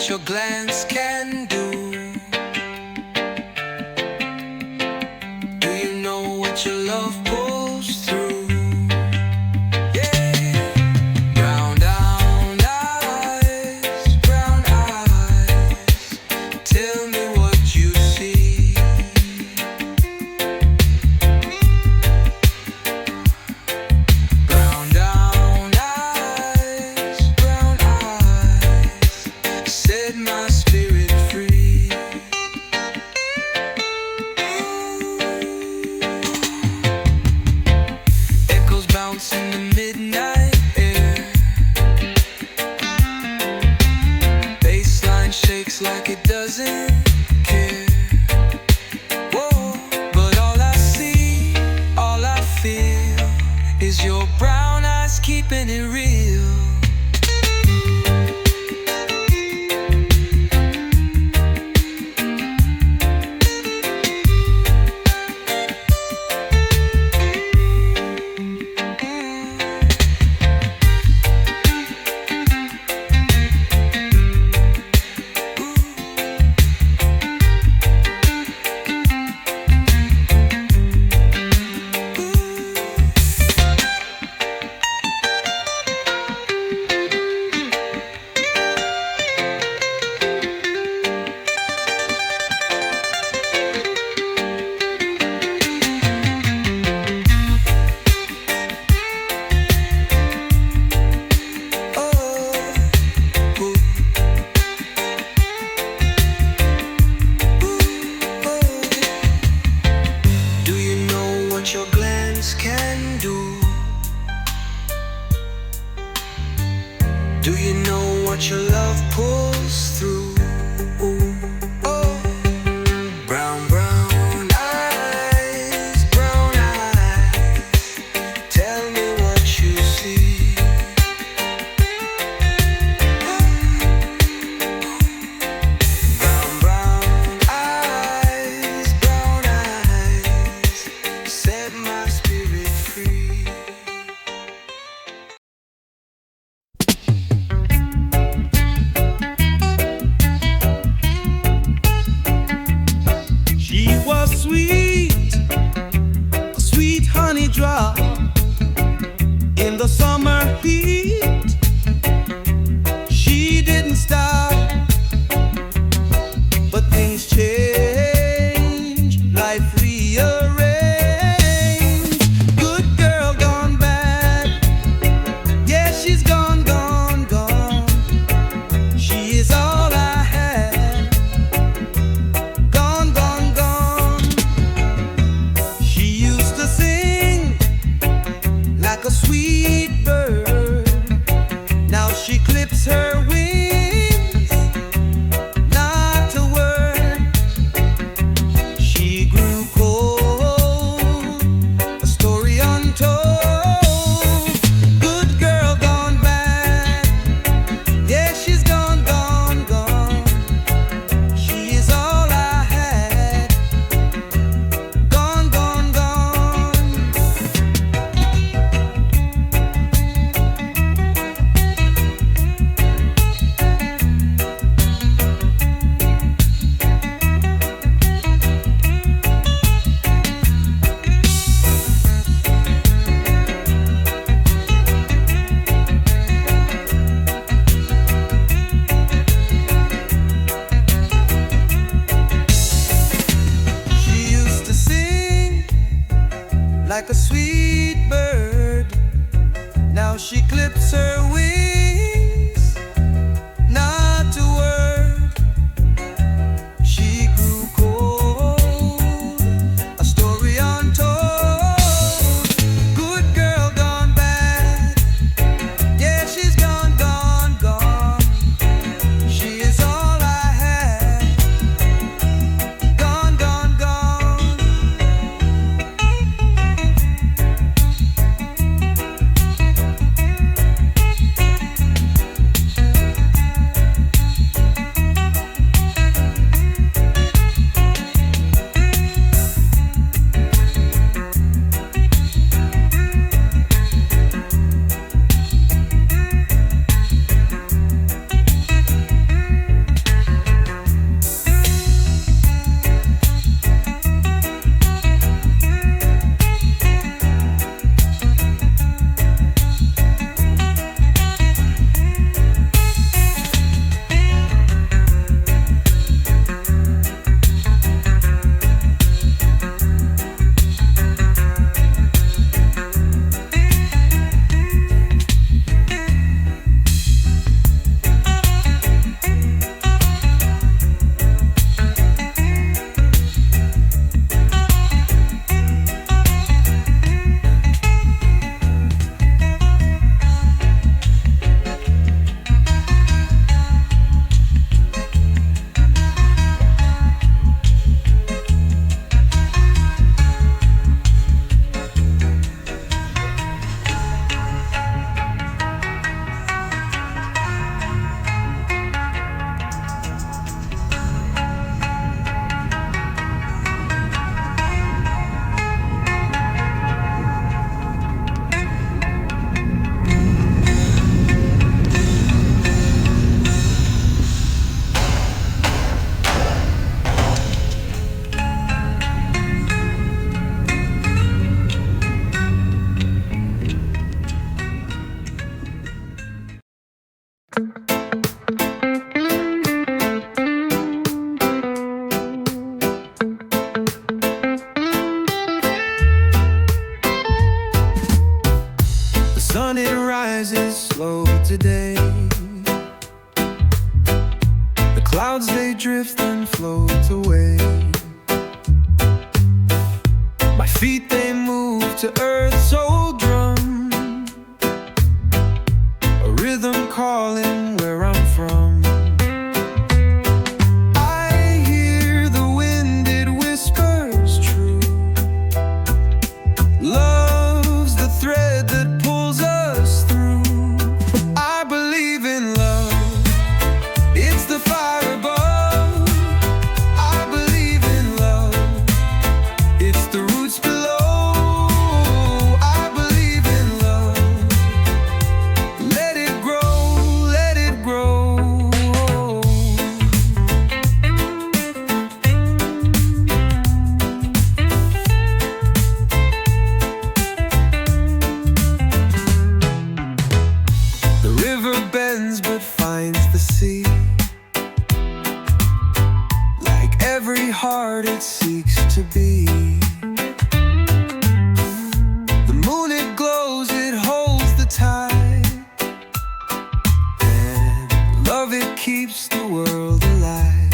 what your glance can do? Do you know what your love pulls through? Yeah. Brown eyes, tell me what you see. Brown eyes, set my spirit free. Echoes bounce in the midnight air. Bassline shakes like it doesn't care. Whoa, but all I see, all I feel is your brown eyes keeping it real. What your glance can do? Do you know what your love pulls through? Oh, brown eyes, tell me what you see. Brown eyes, set my spirit free. She was sweet, a sweet honey drop in the summer heat. She didn't stop, but things change, life rearranged. Good girl gone bad, yeah, she's gone, gone, gone. She is all I had, gone, gone, gone. She used to sing like a sweet bird. Now she clips her wings, not a word. She grew cold, a story untold. Good girl gone bad, yeah, she's gone, gone, gone. She is all I had, gone, gone, gone. She used to sing like a sweet bird. Now she clips her wings, not a word. She grew cold, a story untold. Good girl gone bad, yeah, she's gone, gone, gone. She is all I had, gone, gone, gone. The sun, it rises slow today. The clouds, they drift and float away. My feet, they move to earth's old drum, a rhythm calling where I'm from. I hear the wind, it whispers true. Love's the thread that pulls us through. I believe in love, it's the fire above. I believe in love, it's the roots below. I believe in love, let it grow, let it grow. The river bends but finds the sea. Like every heart, it seeks to be. The moon, it glows, it holds the tide, and love, it keeps the world alive.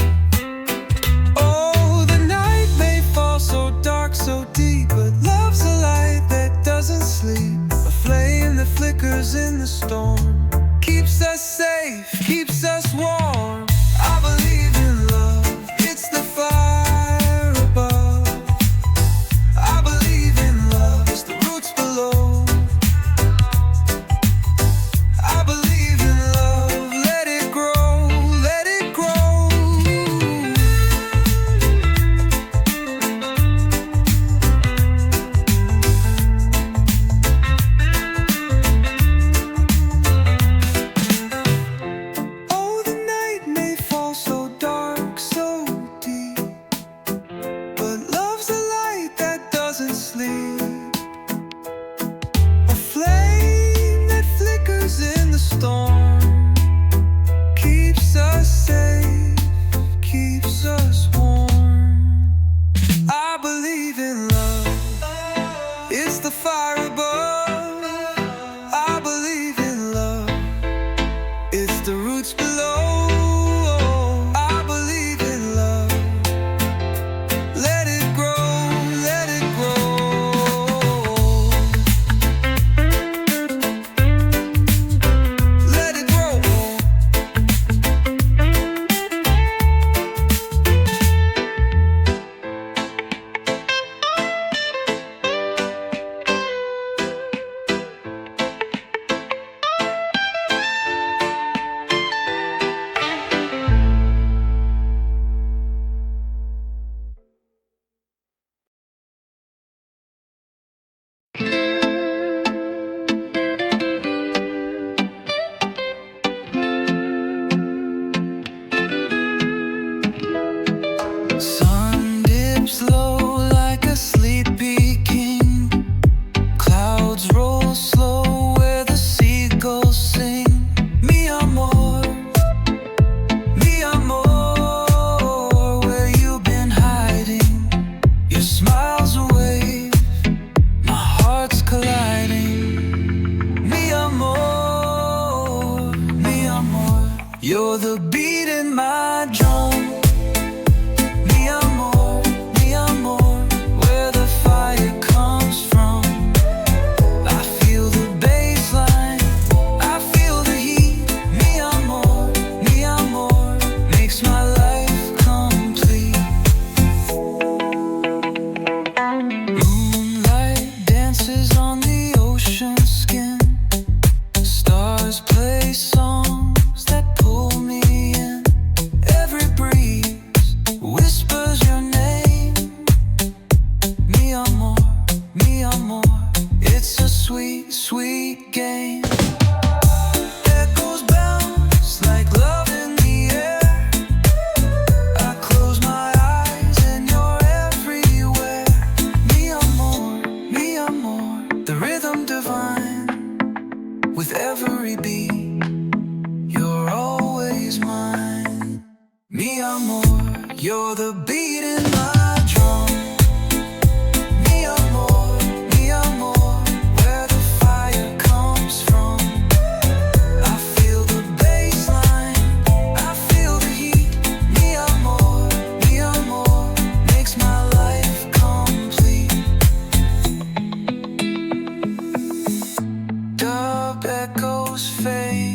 Oh, the night may fall so dark, so deep, but love's a light that doesn't sleep. A flame that flickers in the storm, keeps us safe, keeps us warm. I believe in love, it's the fire above. I believe in love, it's the roots below. I believe in love, let it grow, let it grow. Oh, the night may fall so dark, so deep, but love's a light that doesn't sleep. A flame that flickers in the storm, keeps us safe, keeps us warm. I believe in love, it's the fire above. I believe in love, it's the roots below. I believe in love, let it grow, let it grow. Let it grow. Sun dips low like a sleepy king. Clouds roll slow where the seagulls sing. Mi amor, where you been hiding? Your smile's a wave, my heart's colliding. Mi amor, you're the beat in my drum. Mi amor, where the fire comes from. I feel the bass line, I feel the heat. Mi amor, makes my life complete. Moonlight dances on the ocean skin. Stars play songs that pull me in. Every breeze whispers your name. Mi amor, it's a sweet, sweet game. Echoes bounce like love in the air. I close my eyes and you're everywhere. Mi amor, the rhythm divine. With every beat, you're Mi amor, you're the beat in my drum. Mi amor, where the fire comes from. I feel the bass line, I feel the heat. Mi amor, makes my life complete. Dub echoes fade,